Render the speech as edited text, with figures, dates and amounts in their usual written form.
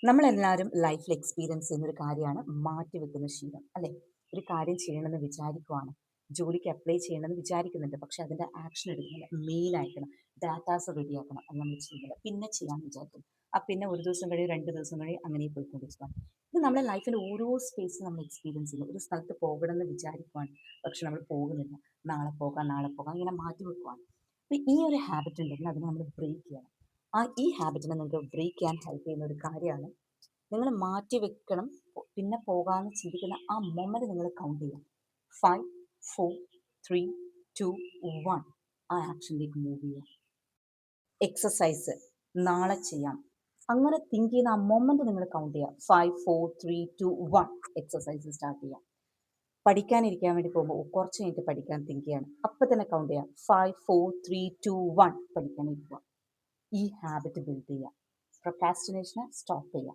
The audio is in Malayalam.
നമ്മളെല്ലാവരും ലൈഫിൽ എക്സ്പീരിയൻസ് ചെയ്യുന്ന ഒരു കാര്യമാണ് മാറ്റിവെക്കുന്ന ശീലം അല്ലേ? ഒരു കാര്യം ചെയ്യണമെന്ന് വിചാരിക്കുവാണ്, ജോലിക്ക് അപ്ലൈ ചെയ്യണമെന്ന് വിചാരിക്കുന്നുണ്ട്, പക്ഷെ അതിൻ്റെ ആക്ഷൻ എടുക്കുന്നില്ല. മെയിൽ അയക്കണം, ഡാറ്റാസ് റെഡിയാക്കണം, അത് നമ്മൾ ചെയ്യുന്നില്ല. പിന്നെ ചെയ്യാമെന്ന് വിചാരിക്കും. പിന്നെ ഒരു ദിവസം കഴിയും, 2 ദിവസം കഴിയും, അങ്ങനെ പോയിക്കൊണ്ടിരിക്കുകയാണ്. ഇത് നമ്മുടെ ലൈഫിൽ ഓരോ സ്പേസും നമ്മൾ എക്സ്പീരിയൻസ് ചെയ്യുന്നു. ഒരു സ്ഥലത്ത് പോകണമെന്ന് വിചാരിക്കുവാണ്, പക്ഷെ നമ്മൾ പോകുന്നില്ല. നാളെ പോകാം, നാളെ പോകാം, ഇങ്ങനെ മാറ്റി വെക്കുവാണ്. അപ്പം ഈ ഒരു ഹാബിറ്റ് ഉണ്ടെങ്കിൽ അതിനെ നമ്മൾ ബ്രേക്ക് ചെയ്യണം. ഈ ഹാബിറ്റിനെ നിങ്ങൾക്ക് ബ്രേക്ക് ചെയ്യാൻ ഹെൽപ്പ് ചെയ്യുന്ന ഒരു കാര്യമാണ്, നിങ്ങൾ മാറ്റി വെക്കണം, പിന്നെ പോകാമെന്ന് ചിന്തിക്കുന്ന ആ മൊമെന്റ് നിങ്ങൾ കൗണ്ട് ചെയ്യാം. 5, 4, 3, 2, 1 ആ ആക്ഷനിലേക്ക് മൂവ് ചെയ്യാം. എക്സസൈസ് നാളെ ചെയ്യാം, അങ്ങനെ തിങ്ക് ചെയ്യുന്ന ആ മൊമെന്റ് നിങ്ങൾ കൗണ്ട് ചെയ്യാം. 5, 4, 3, 2, 1 എക്സസൈസ് സ്റ്റാർട്ട് ചെയ്യാം. പഠിക്കാനിരിക്കാൻ വേണ്ടി പോകുമ്പോൾ കുറച്ച് കഴിഞ്ഞിട്ട് പഠിക്കാൻ തിങ്ക് ചെയ്യാണ്, അപ്പം തന്നെ കൗണ്ട് ചെയ്യാം. 5, 4, 3, 2, 1 പഠിക്കാനിരിക്കുക. ഈ ഹാബിറ്റ് ബിൽഡ് ചെയ്യുക. പ്രൊക്രാസ്റ്റിനേഷനെ സ്റ്റോപ്പ് ചെയ്യുക.